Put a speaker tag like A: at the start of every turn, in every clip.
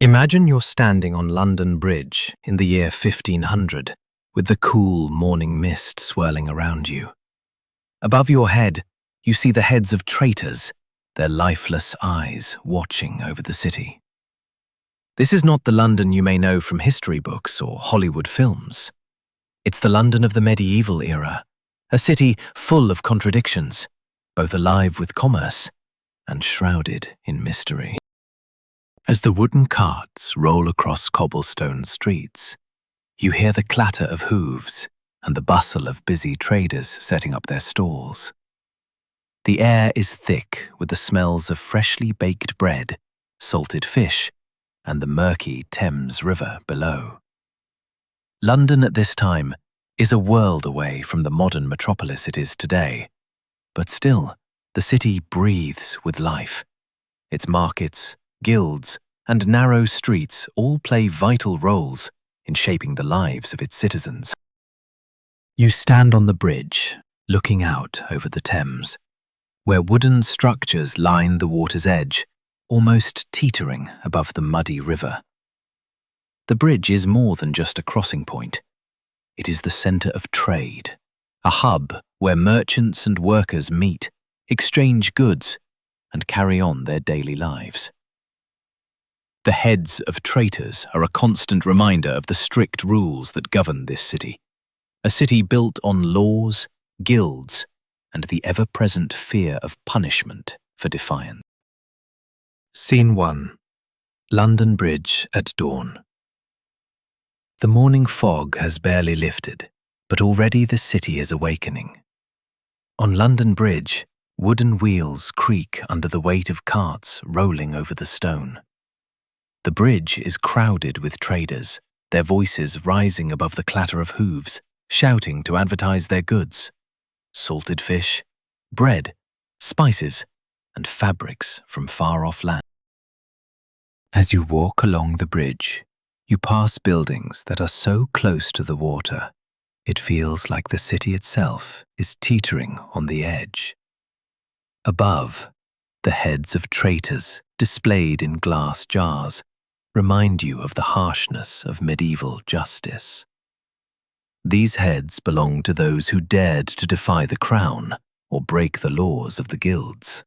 A: Imagine you're standing on London Bridge in the year 1500, with the cool morning mist swirling around you. Above your head, you see the heads of traitors, their lifeless eyes watching over the city. This is not the London you may know from history books or Hollywood films. It's the London of the medieval era, a city full of contradictions, both alive with commerce and shrouded in mystery. As the wooden carts roll across cobblestone streets, you hear the clatter of hooves and the bustle of busy traders setting up their stalls. The air is thick with the smells of freshly baked bread, salted fish, and the murky Thames River below. London at this time is a world away from the modern metropolis it is today, but still, the city breathes with life. Its markets, guilds, and narrow streets all play vital roles in shaping the lives of its citizens. You stand on the bridge, looking out over the Thames, where wooden structures line the water's edge, almost teetering above the muddy river. The bridge is more than just a crossing point. It is the center of trade, a hub where merchants and workers meet, exchange goods, and carry on their daily lives. The heads of traitors are a constant reminder of the strict rules that govern this city, a city built on laws, guilds, and the ever-present fear of punishment for defiance. Scene 1. London Bridge at dawn. The morning fog has barely lifted, but already the city is awakening. On London Bridge, wooden wheels creak under the weight of carts rolling over the stone. The bridge is crowded with traders, their voices rising above the clatter of hooves, shouting to advertise their goods: salted fish, bread, spices, and fabrics from far-off land. As you walk along the bridge, you pass buildings that are so close to the water, it feels like the city itself is teetering on the edge. Above, the heads of traitors, displayed in glass jars, remind you of the harshness of medieval justice. These heads belong to those who dared to defy the crown or break the laws of the guilds.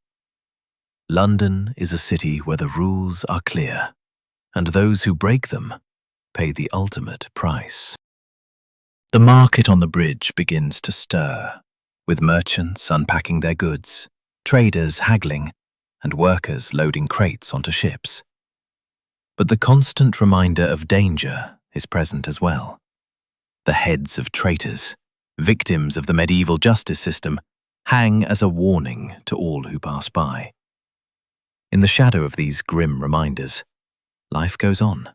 A: London is a city where the rules are clear, and those who break them pay the ultimate price. The market on the bridge begins to stir, with merchants unpacking their goods, traders haggling, and workers loading crates onto ships. But the constant reminder of danger is present as well. The heads of traitors, victims of the medieval justice system, hang as a warning to all who pass by. In the shadow of these grim reminders, life goes on.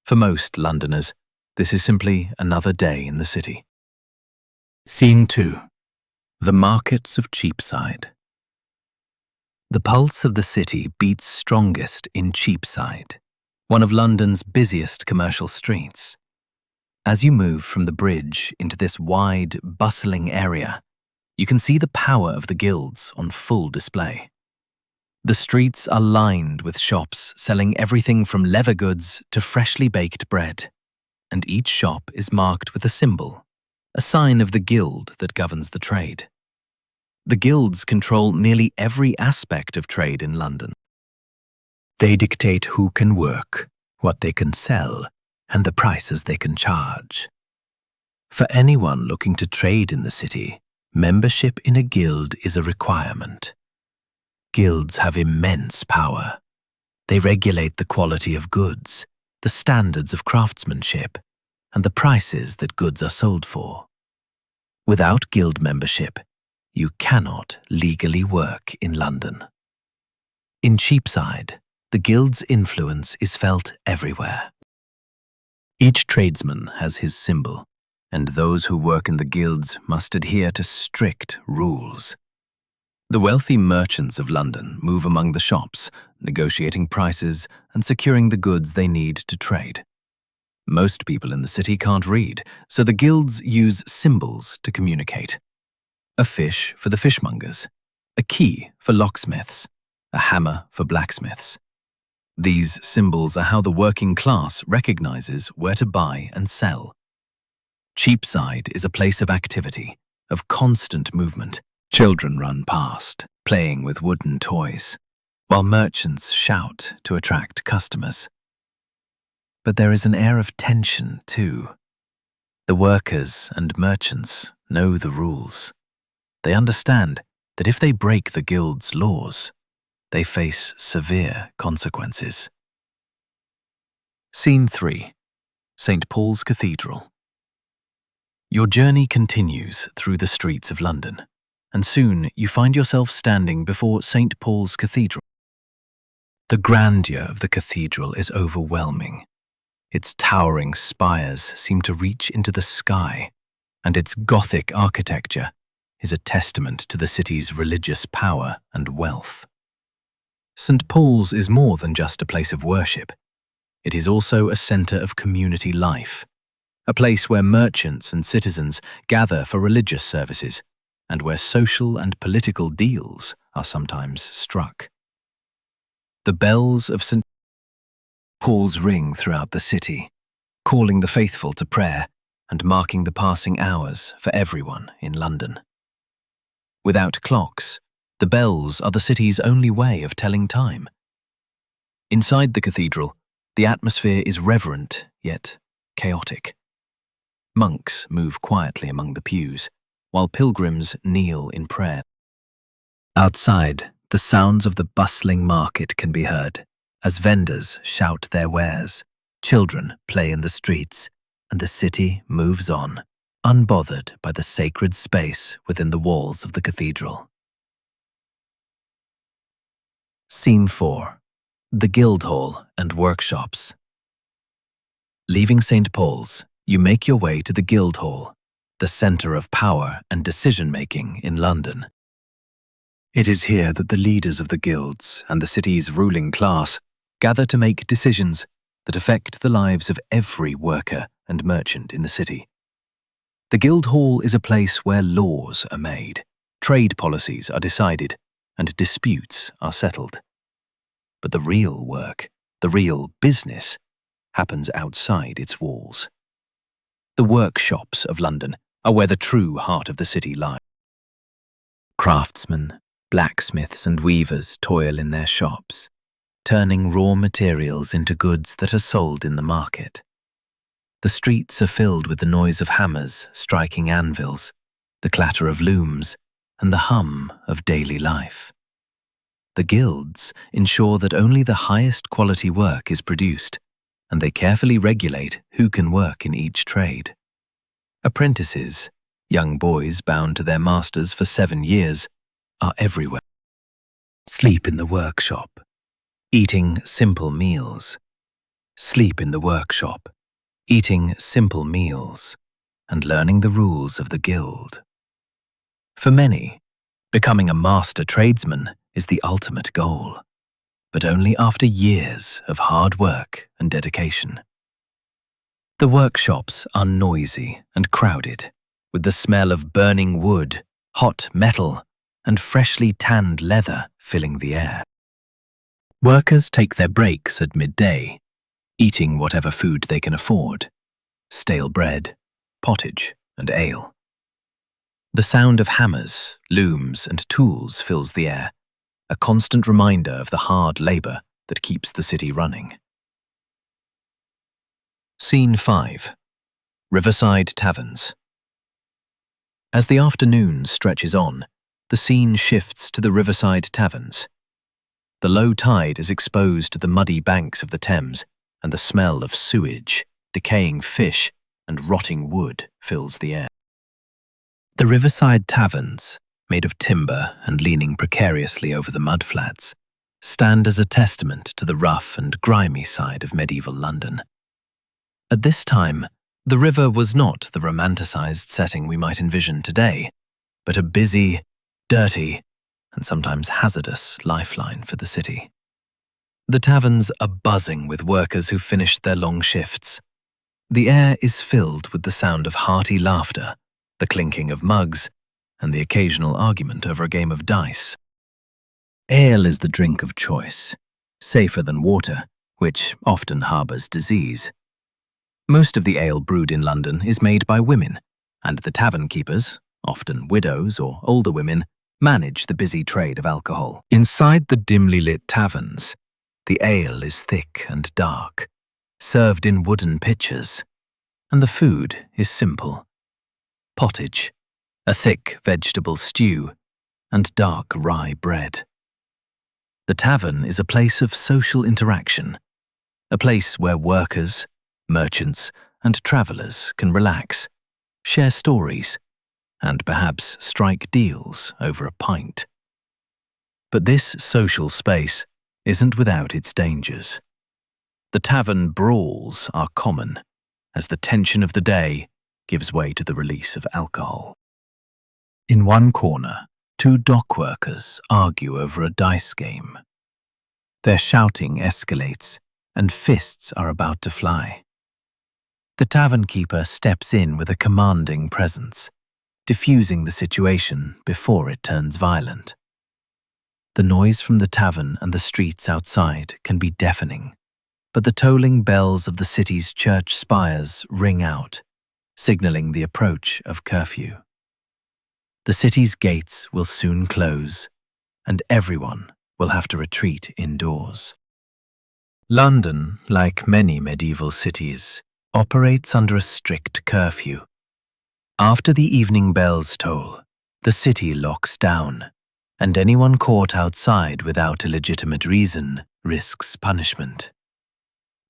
A: For most Londoners, this is simply another day in the city. Scene 2. The markets of Cheapside. The pulse of the city beats strongest in Cheapside, one of London's busiest commercial streets. As you move from the bridge into this wide, bustling area, you can see the power of the guilds on full display. The streets are lined with shops selling everything from leather goods to freshly baked bread, and each shop is marked with a symbol, a sign of the guild that governs the trade. The guilds control nearly every aspect of trade in London. They dictate who can work, what they can sell, and the prices they can charge. For anyone looking to trade in the city, membership in a guild is a requirement. Guilds have immense power. They regulate the quality of goods, the standards of craftsmanship, and the prices that goods are sold for. Without guild membership, you cannot legally work in London. In Cheapside, the guild's influence is felt everywhere. Each tradesman has his symbol, and those who work in the guilds must adhere to strict rules. The wealthy merchants of London move among the shops, negotiating prices and securing the goods they need to trade. Most people in the city can't read, so the guilds use symbols to communicate. A fish for the fishmongers, a key for locksmiths, a hammer for blacksmiths. These symbols are how the working class recognizes where to buy and sell. Cheapside is a place of activity, of constant movement. Children run past, playing with wooden toys, while merchants shout to attract customers. But there is an air of tension, too. The workers and merchants know the rules. They understand that if they break the guild's laws, they face severe consequences. Scene 3. St. Paul's Cathedral. Your journey continues through the streets of London, and soon you find yourself standing before St. Paul's Cathedral. The grandeur of the cathedral is overwhelming. Its towering spires seem to reach into the sky, and its Gothic architecture is a testament to the city's religious power and wealth. St. Paul's is more than just a place of worship. It is also a centre of community life, a place where merchants and citizens gather for religious services, and where social and political deals are sometimes struck. The bells of St. Paul's ring throughout the city, calling the faithful to prayer and marking the passing hours for everyone in London. Without clocks, the bells are the city's only way of telling time. Inside the cathedral, the atmosphere is reverent yet chaotic. Monks move quietly among the pews, while pilgrims kneel in prayer. Outside, the sounds of the bustling market can be heard, as vendors shout their wares, children play in the streets, and the city moves on, unbothered by the sacred space within the walls of the cathedral. Scene 4. The Guildhall and Workshops. Leaving St. Paul's, you make your way to the Guildhall, the centre of power and decision-making in London. It is here that the leaders of the guilds and the city's ruling class gather to make decisions that affect the lives of every worker and merchant in the city. The Guildhall is a place where laws are made, trade policies are decided, and disputes are settled. But the real work, the real business, happens outside its walls. The workshops of London are where the true heart of the city lies. Craftsmen, blacksmiths and weavers toil in their shops, turning raw materials into goods that are sold in the market. The streets are filled with the noise of hammers striking anvils, the clatter of looms, and the hum of daily life. The guilds ensure that only the highest quality work is produced, and they carefully regulate who can work in each trade. Apprentices, young boys bound to their masters for 7 years, are everywhere. Sleep in the workshop, eating simple meals. Sleep in the workshop, eating simple meals, and learning the rules of the guild. For many, becoming a master tradesman is the ultimate goal, but only after years of hard work and dedication. The workshops are noisy and crowded, with the smell of burning wood, hot metal, and freshly tanned leather filling the air. Workers take their breaks at midday, eating whatever food they can afford: stale bread, pottage, and ale. The sound of hammers, looms, and tools fills the air, a constant reminder of the hard labour that keeps the city running. Scene 5. Riverside Taverns. As the afternoon stretches on, the scene shifts to the Riverside Taverns. The low tide is exposed to the muddy banks of the Thames, and the smell of sewage, decaying fish, and rotting wood fills the air. The Riverside Taverns, made of timber and leaning precariously over the mudflats, stand as a testament to the rough and grimy side of medieval London. At this time, the river was not the romanticised setting we might envision today, but a busy, dirty, and sometimes hazardous lifeline for the city. The taverns are buzzing with workers who finished their long shifts. The air is filled with the sound of hearty laughter, the clinking of mugs, and the occasional argument over a game of dice. Ale is the drink of choice, safer than water, which often harbours disease. Most of the ale brewed in London is made by women, and the tavern keepers, often widows or older women, manage the busy trade of alcohol. Inside the dimly lit taverns, the ale is thick and dark, served in wooden pitchers, and the food is simple. Pottage, a thick vegetable stew, and dark rye bread. The tavern is a place of social interaction, a place where workers, merchants, and travellers can relax, share stories, and perhaps strike deals over a pint. But this social space isn't without its dangers. The tavern brawls are common, as the tension of the day gives way to the release of alcohol. In one corner, two dock workers argue over a dice game. Their shouting escalates, and fists are about to fly. The tavern keeper steps in with a commanding presence, diffusing the situation before it turns violent. The noise from the tavern and the streets outside can be deafening, but the tolling bells of the city's church spires ring out, signalling the approach of curfew. The city's gates will soon close, and everyone will have to retreat indoors. London, like many medieval cities, operates under a strict curfew. After the evening bells toll, the city locks down, and anyone caught outside without a legitimate reason risks punishment.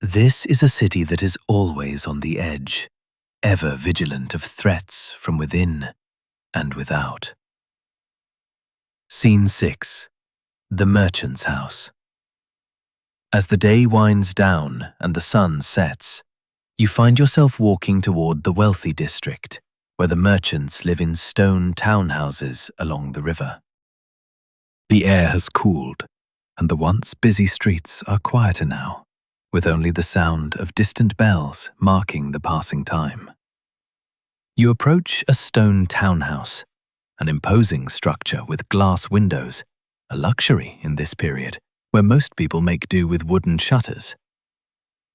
A: This is a city that is always on the edge, ever vigilant of threats from within and without. Scene 6. The Merchant's House. As the day winds down and the sun sets, you find yourself walking toward the wealthy district, where the merchants live in stone townhouses along the river. The air has cooled, and the once busy streets are quieter now, with only the sound of distant bells marking the passing time. You approach a stone townhouse, an imposing structure with glass windows, a luxury in this period, where most people make do with wooden shutters.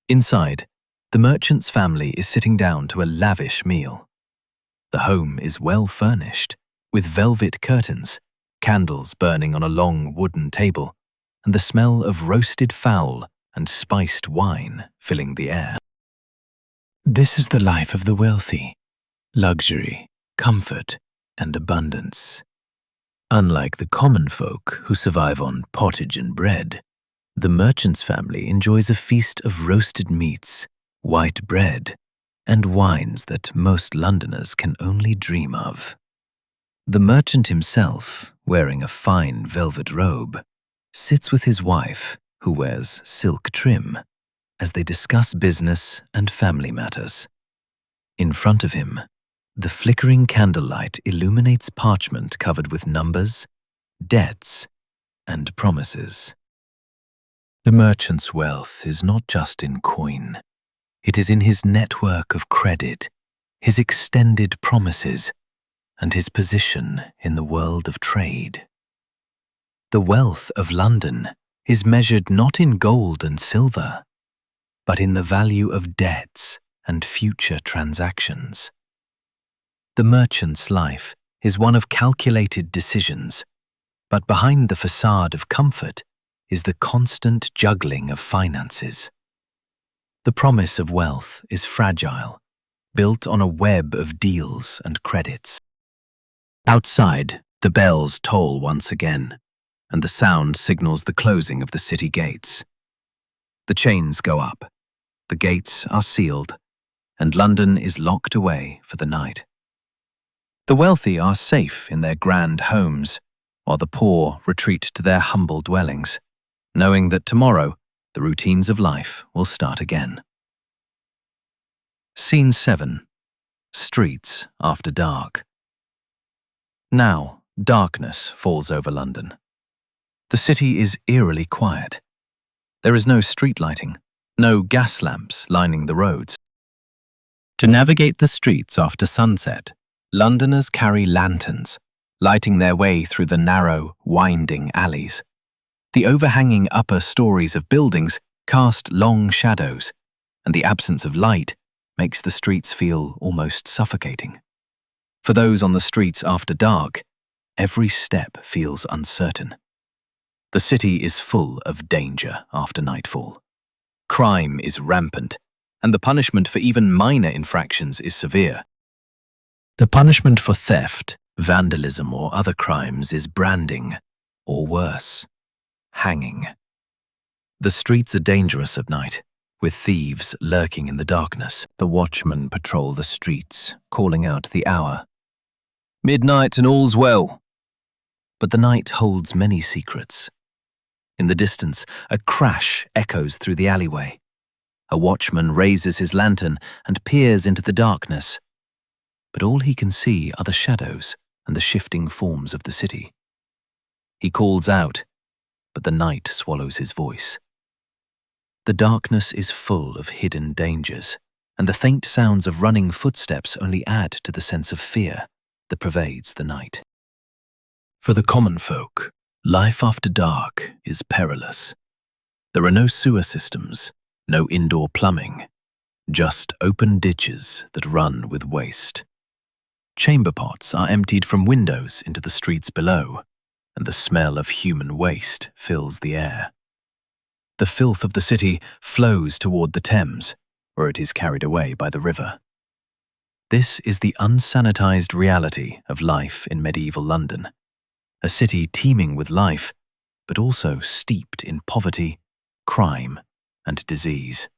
A: Inside, the merchant's family is sitting down to a lavish meal. The home is well furnished, with velvet curtains, candles burning on a long wooden table, and the smell of roasted fowl and spiced wine filling the air. This is the life of the wealthy: luxury, comfort, and abundance. Unlike the common folk who survive on pottage and bread, the merchant's family enjoys a feast of roasted meats, white bread, and wines that most Londoners can only dream of. The merchant himself, wearing a fine velvet robe, sits with his wife, who wears silk trim, as they discuss business and family matters. In front of him, the flickering candlelight illuminates parchment covered with numbers, debts, and promises. The merchant's wealth is not just in coin. It is in his network of credit, his extended promises, and his position in the world of trade. The wealth of London is measured not in gold and silver, but in the value of debts and future transactions. The merchant's life is one of calculated decisions, but behind the facade of comfort is the constant juggling of finances. The promise of wealth is fragile, built on a web of deals and credits. Outside, the bells toll once again, and the sound signals the closing of the city gates. The chains go up, the gates are sealed, and London is locked away for the night. The wealthy are safe in their grand homes, while the poor retreat to their humble dwellings, knowing that tomorrow the routines of life will start again. Scene 7. Streets after dark. Now, darkness falls over London. The city is eerily quiet. There is no street lighting, no gas lamps lining the roads. To navigate the streets after sunset, Londoners carry lanterns, lighting their way through the narrow, winding alleys. The overhanging upper stories of buildings cast long shadows, and the absence of light makes the streets feel almost suffocating. For those on the streets after dark, every step feels uncertain. The city is full of danger after nightfall. Crime is rampant, and the punishment for even minor infractions is severe. The punishment for theft, vandalism, or other crimes is branding, or worse, hanging. The streets are dangerous at night, with thieves lurking in the darkness. The watchmen patrol the streets, calling out the hour. Midnight and all's well. But the night holds many secrets. In the distance, a crash echoes through the alleyway. A watchman raises his lantern and peers into the darkness. But all he can see are the shadows and the shifting forms of the city. He calls out, but the night swallows his voice. The darkness is full of hidden dangers, and the faint sounds of running footsteps only add to the sense of fear that pervades the night. For the common folk, life after dark is perilous. There are no sewer systems, no indoor plumbing, just open ditches that run with waste. Chamber pots are emptied from windows into the streets below, and the smell of human waste fills the air. The filth of the city flows toward the Thames, where it is carried away by the river. This is the unsanitized reality of life in medieval London, a city teeming with life, but also steeped in poverty, crime, and disease.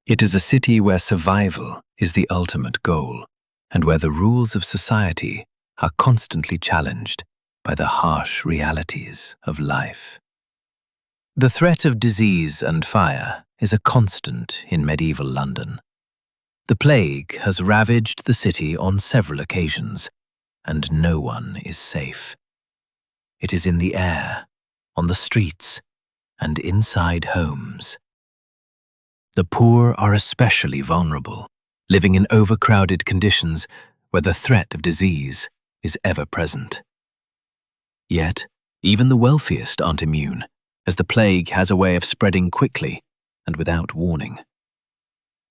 A: It is a city where survival is the ultimate goal, and where the rules of society are constantly challenged by the harsh realities of life. The threat of disease and fire is a constant in medieval London. The plague has ravaged the city on several occasions, and no one is safe. It is in the air, on the streets, and inside homes. The poor are especially vulnerable, living in overcrowded conditions where the threat of disease is ever present. Yet, even the wealthiest aren't immune, as the plague has a way of spreading quickly and without warning.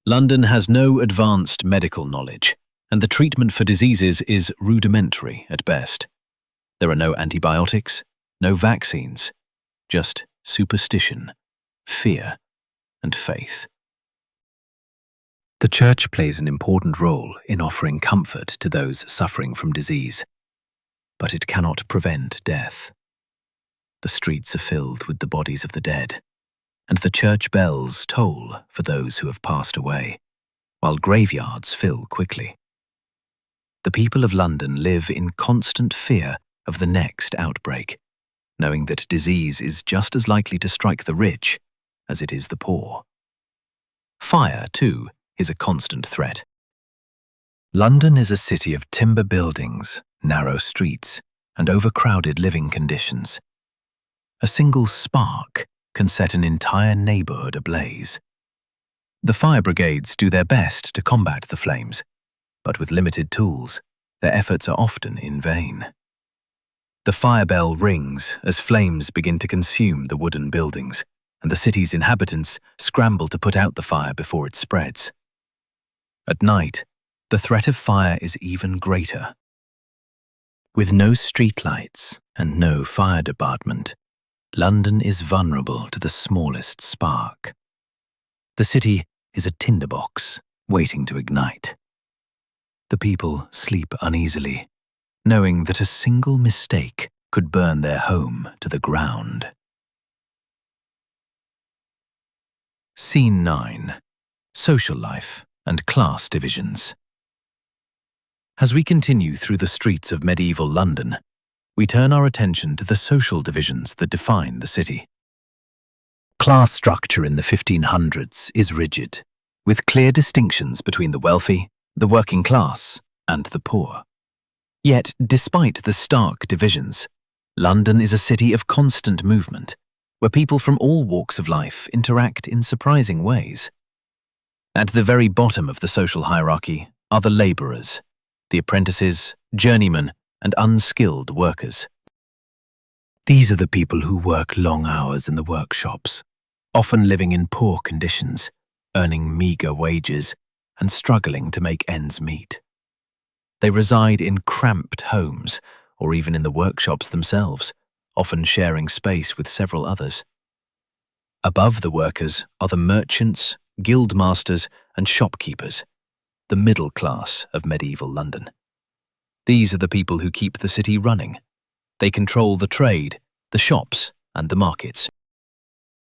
A: London has no advanced medical knowledge, and the treatment for diseases is rudimentary at best. There are no antibiotics, no vaccines, just superstition, fear, and faith. The church plays an important role in offering comfort to those suffering from disease, but it cannot prevent death. The streets are filled with the bodies of the dead, and the church bells toll for those who have passed away, while graveyards fill quickly. The people of London live in constant fear of the next outbreak, knowing that disease is just as likely to strike the rich as it is the poor. Fire, too, is a constant threat. London is a city of timber buildings, narrow streets, and overcrowded living conditions. A single spark can set an entire neighborhood ablaze. The fire brigades do their best to combat the flames, but with limited tools, their efforts are often in vain. The fire bell rings as flames begin to consume the wooden buildings, and the city's inhabitants scramble to put out the fire before it spreads. At night, the threat of fire is even greater. With no streetlights and no fire department, London is vulnerable to the smallest spark. The city is a tinderbox waiting to ignite. The people sleep uneasily, knowing that a single mistake could burn their home to the ground. Scene 9. Social life and class divisions. As we continue through the streets of medieval London, we turn our attention to the social divisions that define the city. Class structure in the 1500s is rigid, with clear distinctions between the wealthy, the working class, and the poor. Yet, despite the stark divisions, London is a city of constant movement, where people from all walks of life interact in surprising ways. At the very bottom of the social hierarchy are the labourers, the apprentices, journeymen, and unskilled workers. These are the people who work long hours in the workshops, often living in poor conditions, earning meager wages, and struggling to make ends meet. They reside in cramped homes, or even in the workshops themselves, often sharing space with several others. Above the workers are the merchants, guildmasters, and shopkeepers, the middle class of medieval London. These are the people who keep the city running. They control the trade, the shops, and the markets.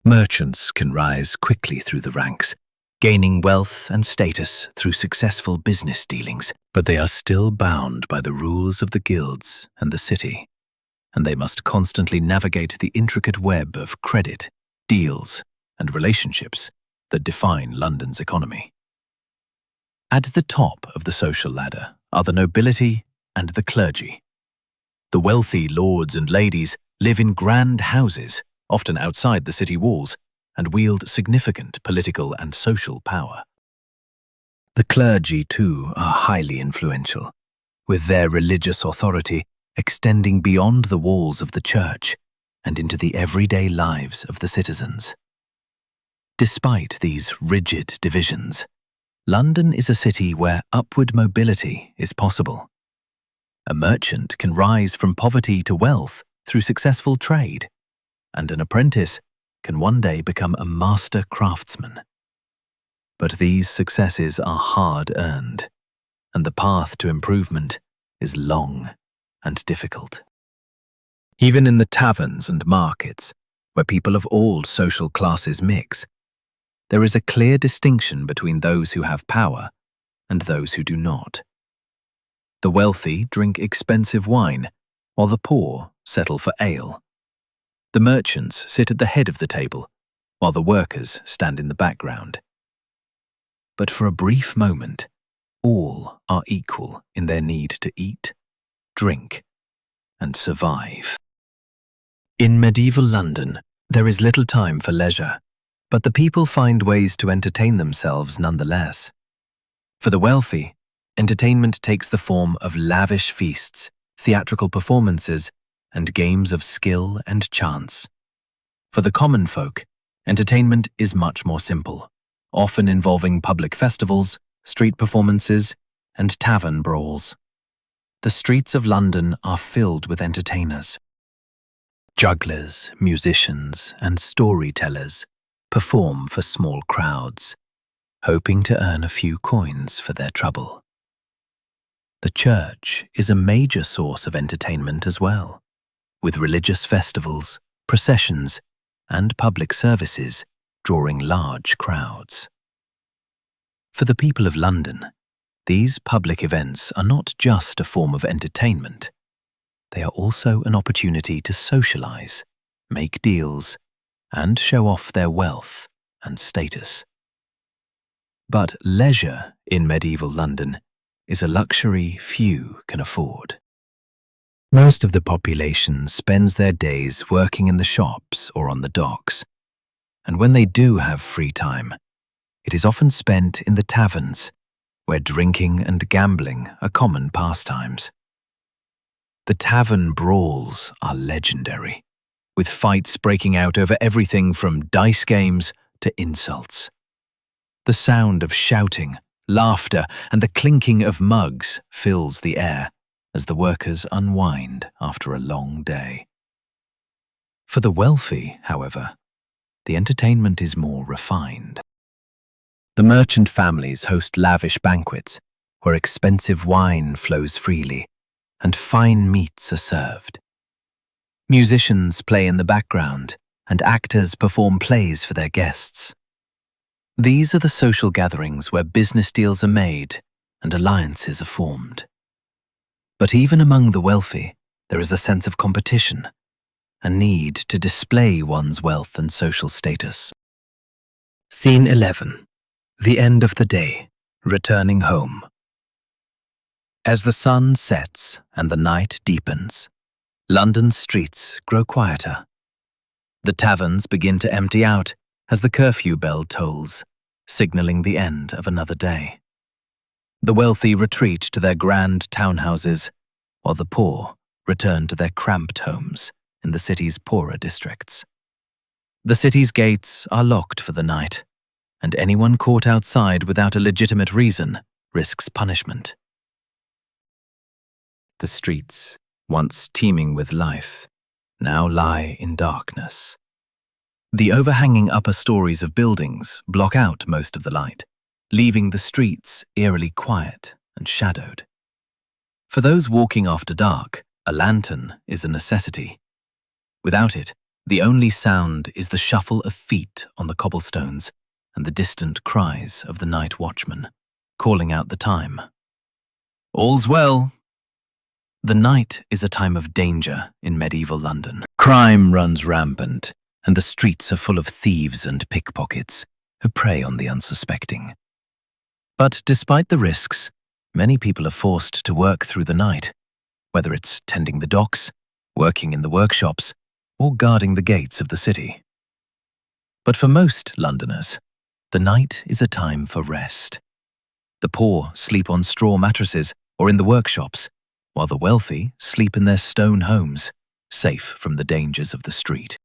A: Merchants can rise quickly through the ranks, gaining wealth and status through successful business dealings, but they are still bound by the rules of the guilds and the city, and they must constantly navigate the intricate web of credit, deals, and relationships that define London's economy. At the top of the social ladder are the nobility and the clergy. The wealthy lords and ladies live in grand houses, often outside the city walls, and wield significant political and social power. The clergy, too, are highly influential, with their religious authority extending beyond the walls of the church and into the everyday lives of the citizens. Despite these rigid divisions, London is a city where upward mobility is possible. A merchant can rise from poverty to wealth through successful trade, and an apprentice can one day become a master craftsman. But these successes are hard-earned, and the path to improvement is long and difficult. Even in the taverns and markets, where people of all social classes mix, there is a clear distinction between those who have power and those who do not. The wealthy drink expensive wine, while the poor settle for ale. The merchants sit at the head of the table, while the workers stand in the background. But for a brief moment, all are equal in their need to eat, drink, and survive. In medieval London, there is little time for leisure, but the people find ways to entertain themselves nonetheless. For the wealthy, entertainment takes the form of lavish feasts, theatrical performances, and games of skill and chance. For the common folk, entertainment is much more simple, often involving public festivals, street performances, and tavern brawls. The streets of London are filled with entertainers. Jugglers, musicians, and storytellers perform for small crowds, hoping to earn a few coins for their trouble. The church is a major source of entertainment as well, with religious festivals, processions, and public services drawing large crowds. For the people of London, these public events are not just a form of entertainment. They are also an opportunity to socialize, make deals, and show off their wealth and status. But leisure in medieval London is a luxury few can afford. Most of the population spends their days working in the shops or on the docks, and when they do have free time, it is often spent in the taverns, where drinking and gambling are common pastimes. The tavern brawls are legendary, with fights breaking out over everything from dice games to insults. The sound of shouting, laughter, and the clinking of mugs fills the air as the workers unwind after a long day. For the wealthy, however, the entertainment is more refined. The merchant families host lavish banquets where expensive wine flows freely and fine meats are served. Musicians play in the background and actors perform plays for their guests. These are the social gatherings where business deals are made and alliances are formed. But even among the wealthy, there is a sense of competition, a need to display one's wealth and social status. Scene 11. The end of the day, returning home. As the sun sets and the night deepens, London's streets grow quieter. The taverns begin to empty out as the curfew bell tolls, signaling the end of another day. The wealthy retreat to their grand townhouses, while the poor return to their cramped homes in the city's poorer districts. The city's gates are locked for the night, and anyone caught outside without a legitimate reason risks punishment. The streets, once teeming with life, now lie in darkness. The overhanging upper stories of buildings block out most of the light, leaving the streets eerily quiet and shadowed. For those walking after dark, a lantern is a necessity. Without it, the only sound is the shuffle of feet on the cobblestones and the distant cries of the night watchman, calling out the time. All's well. The night is a time of danger in medieval London. Crime runs rampant, and the streets are full of thieves and pickpockets who prey on the unsuspecting. But despite the risks, many people are forced to work through the night, whether it's tending the docks, working in the workshops, or guarding the gates of the city. But for most Londoners, the night is a time for rest. The poor sleep on straw mattresses or in the workshops, while the wealthy sleep in their stone homes, safe from the dangers of the street.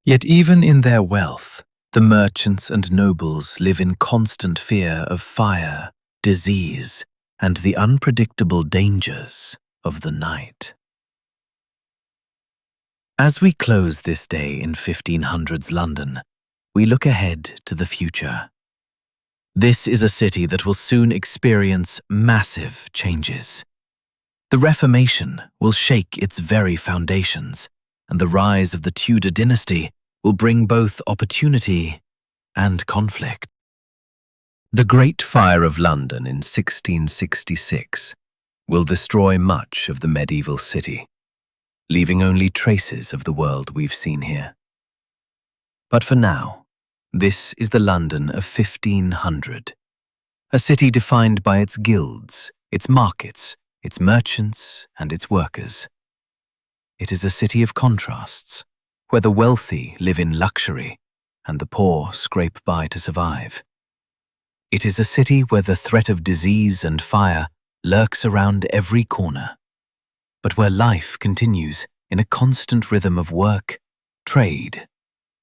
A: Yet even in their wealth, the merchants and nobles live in constant fear of fire, disease, and the unpredictable dangers of the night. As we close this day in 1500s London, we look ahead to the future. This is a city that will soon experience massive changes. The Reformation will shake its very foundations, and the rise of the Tudor dynasty will bring both opportunity and conflict. The Great Fire of London in 1666 will destroy much of the medieval city, leaving only traces of the world we've seen here. But for now, this is the London of 1500, a city defined by its guilds, its markets, its merchants, and its workers. It is a city of contrasts, where the wealthy live in luxury and the poor scrape by to survive. It is a city where the threat of disease and fire lurks around every corner, but where life continues in a constant rhythm of work, trade,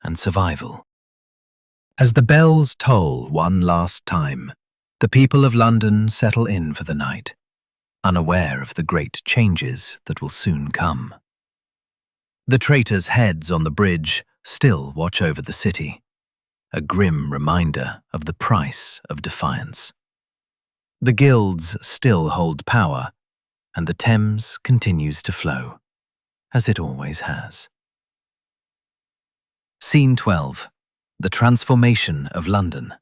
A: and survival. As the bells toll one last time, the people of London settle in for the night, unaware of the great changes that will soon come. The traitors' heads on the bridge still watch over the city, a grim reminder of the price of defiance. The guilds still hold power, and the Thames continues to flow, as it always has. Scene 12. The Transformation of London.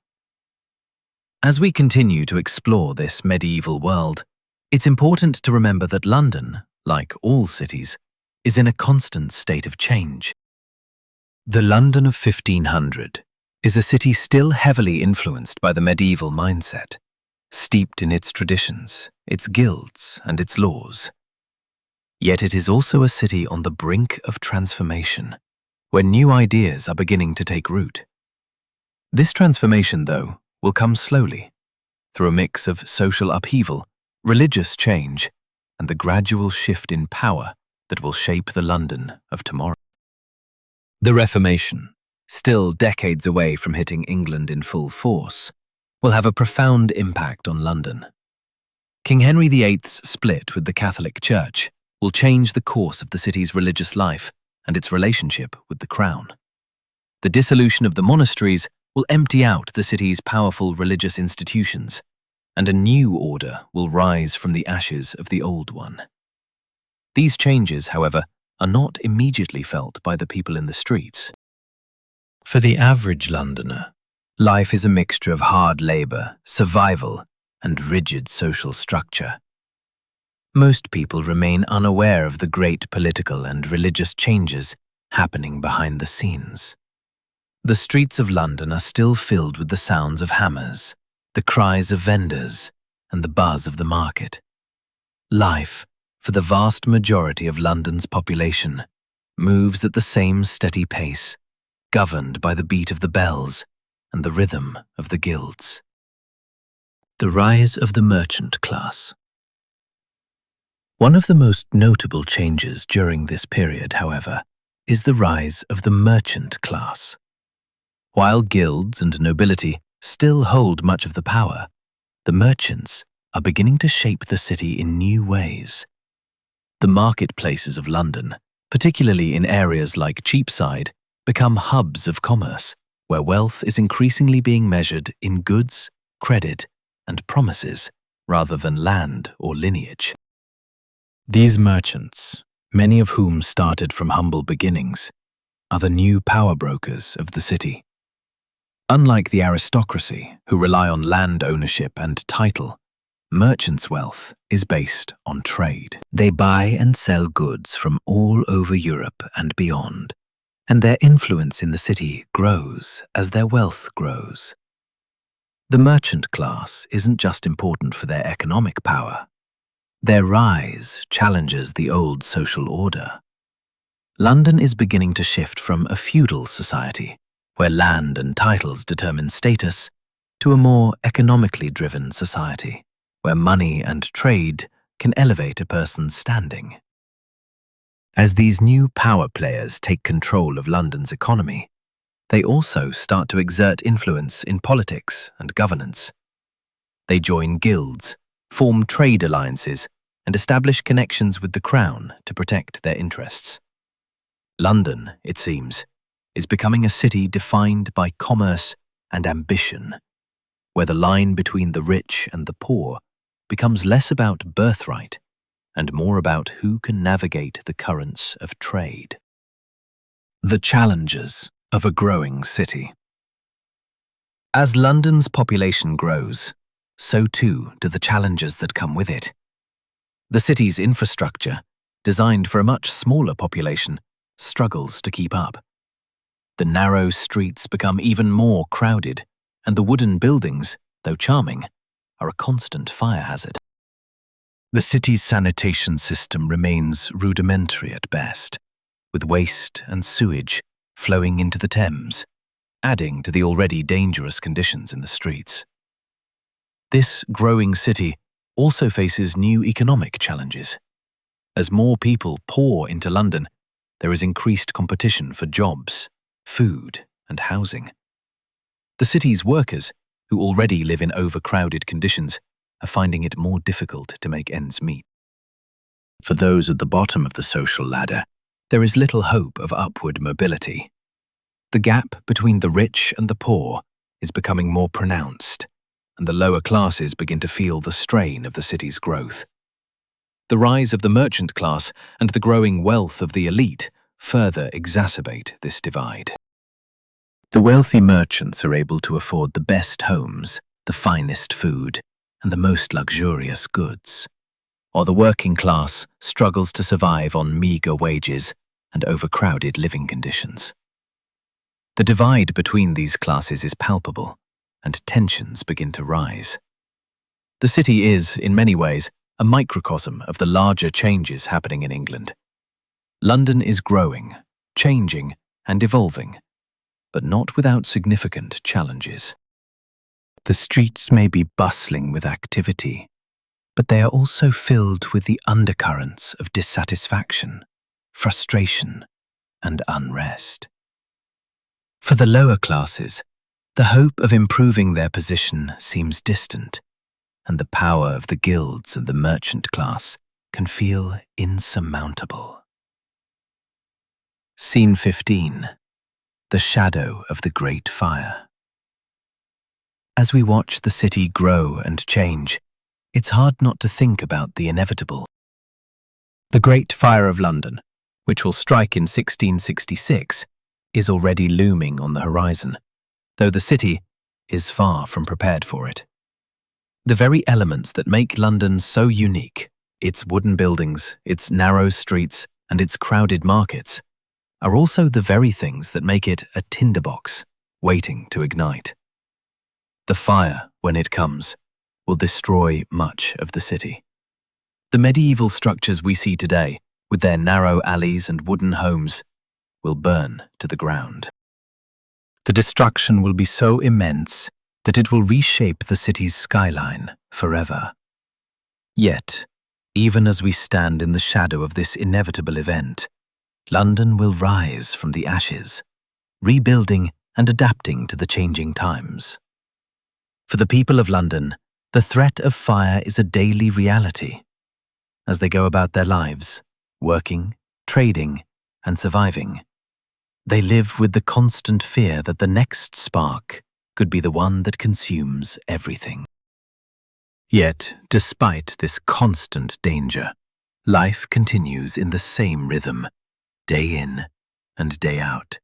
A: As we continue to explore this medieval world, it's important to remember that London, like all cities, is in a constant state of change. The London of 1500 is a city still heavily influenced by the medieval mindset, steeped in its traditions, its guilds, and its laws. Yet it is also a city on the brink of transformation, where new ideas are beginning to take root. This transformation, though, will come slowly, through a mix of social upheaval, religious change, and the gradual shift in power that will shape the London of tomorrow. The Reformation, still decades away from hitting England in full force, will have a profound impact on London. King Henry VIII's split with the Catholic Church will change the course of the city's religious life and its relationship with the Crown. The dissolution of the monasteries will empty out the city's powerful religious institutions, and a new order will rise from the ashes of the old one. These changes, however, are not immediately felt by the people in the streets. For the average Londoner, life is a mixture of hard labor, survival, and rigid social structure. Most people remain unaware of the great political and religious changes happening behind the scenes. The streets of London are still filled with the sounds of hammers, the cries of vendors, and the buzz of the market. Life, for the vast majority of London's population, moves at the same steady pace, governed by the beat of the bells and the rhythm of the guilds. The rise of the merchant class. One of the most notable changes during this period, however, is the rise of the merchant class. While guilds and nobility still hold much of the power, the merchants are beginning to shape the city in new ways. The marketplaces of London, particularly in areas like Cheapside, become hubs of commerce, where wealth is increasingly being measured in goods, credit, and promises, rather than land or lineage. These merchants, many of whom started from humble beginnings, are the new power brokers of the city. Unlike the aristocracy, who rely on land ownership and title, merchants' wealth is based on trade. They buy and sell goods from all over Europe and beyond, and their influence in the city grows as their wealth grows. The merchant class isn't just important for their economic power. Their rise challenges the old social order. London is beginning to shift from a feudal society, where land and titles determine status, to a more economically driven society, where money and trade can elevate a person's standing. As these new power players take control of London's economy, they also start to exert influence in politics and governance. They join guilds, form trade alliances, and establish connections with the crown to protect their interests. London, it seems, is becoming a city defined by commerce and ambition, where the line between the rich and the poor becomes less about birthright and more about who can navigate the currents of trade. The challenges of a growing city. As London's population grows, so too do the challenges that come with it. The city's infrastructure, designed for a much smaller population, struggles to keep up. The narrow streets become even more crowded, and the wooden buildings, though charming, are a constant fire hazard. The city's sanitation system remains rudimentary at best, with waste and sewage flowing into the Thames, adding to the already dangerous conditions in the streets. This growing city also faces new economic challenges. As more people pour into London, there is increased competition for jobs, food, and housing. The city's workers, who already live in overcrowded conditions, are finding it more difficult to make ends meet. For those at the bottom of the social ladder, there is little hope of upward mobility. The gap between the rich and the poor is becoming more pronounced, and the lower classes begin to feel the strain of the city's growth. The rise of the merchant class and the growing wealth of the elite further exacerbate this divide. The wealthy merchants are able to afford the best homes, the finest food, and the most luxurious goods, while the working class struggles to survive on meager wages and overcrowded living conditions. The divide between these classes is palpable, and tensions begin to rise. The city is, in many ways, a microcosm of the larger changes happening in England. London is growing, changing, and evolving, but not without significant challenges. The streets may be bustling with activity, but they are also filled with the undercurrents of dissatisfaction, frustration, and unrest. For the lower classes, the hope of improving their position seems distant, and the power of the guilds and the merchant class can feel insurmountable. Scene 15. The Shadow of the Great Fire. As we watch the city grow and change, it's hard not to think about the inevitable. The Great Fire of London, which will strike in 1666, is already looming on the horizon, though the city is far from prepared for it. The very elements that make London so unique, its wooden buildings, its narrow streets, and its crowded markets, are also the very things that make it a tinderbox waiting to ignite. The fire, when it comes, will destroy much of the city. The medieval structures we see today, with their narrow alleys and wooden homes, will burn to the ground. The destruction will be so immense that it will reshape the city's skyline forever. Yet, Even as we stand in the shadow of this inevitable event, London will rise from the ashes, rebuilding and adapting to the changing times. For the people of London, the threat of fire is a daily reality. As they go about their lives, working, trading, and surviving, they live with the constant fear that the next spark could be the one that consumes everything. Yet, despite this constant danger, life continues in the same rhythm, day in and day out.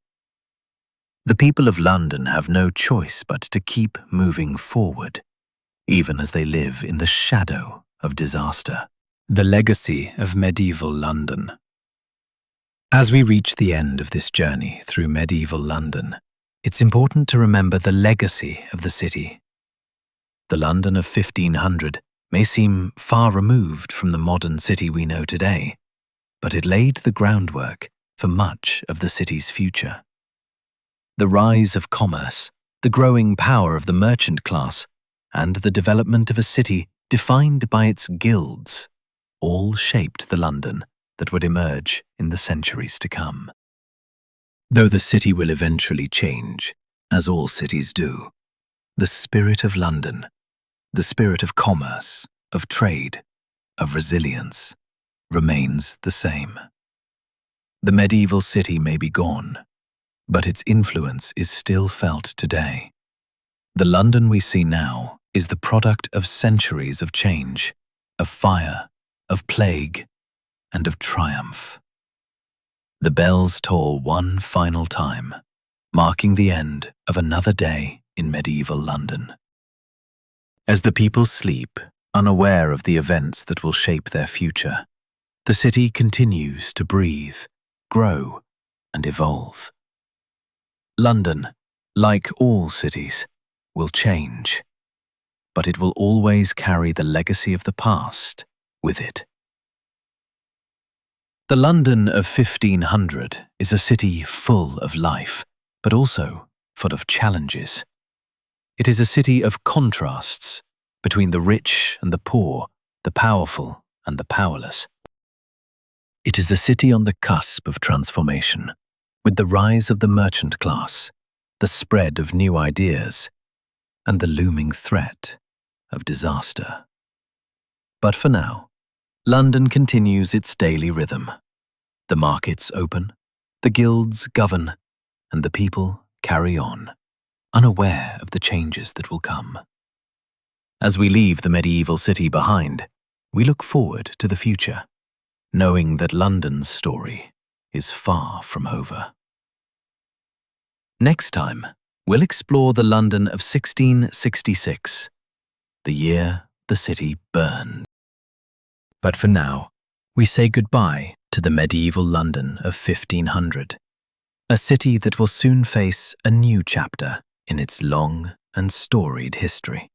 A: The people of London have no choice but to keep moving forward, even as they live in the shadow of disaster. The legacy of medieval London. As we reach the end of this journey through medieval London, it's important to remember the legacy of the city. The London of 1500 may seem far removed from the modern city we know today, but it laid the groundwork for much of the city's future. The rise of commerce, the growing power of the merchant class, and the development of a city defined by its guilds all shaped the London that would emerge in the centuries to come. Though the city will eventually change, as all cities do, the spirit of London, the spirit of commerce, of trade, of resilience, remains the same. The medieval city may be gone, but its influence is still felt today. The London we see now is the product of centuries of change, of fire, of plague, and of triumph. The bells toll one final time, marking the end of another day in medieval London. As the people sleep, unaware of the events that will shape their future, the city continues to breathe, grow, and evolve. London, like all cities, will change, but it will always carry the legacy of the past with it. The London of 1500 is a city full of life, but also full of challenges. It is a city of contrasts between the rich and the poor, the powerful and the powerless. It is a city on the cusp of transformation, with the rise of the merchant class, the spread of new ideas, and the looming threat of disaster. But for now, London continues its daily rhythm. The markets open, the guilds govern, and the people carry on, unaware of the changes that will come. As we leave the medieval city behind, we look forward to the future, knowing that London's story is far from over. Next time, we'll explore the London of 1666, the year the city burned. But for now, we say goodbye to the medieval London of 1500, a city that will soon face a new chapter in its long and storied history.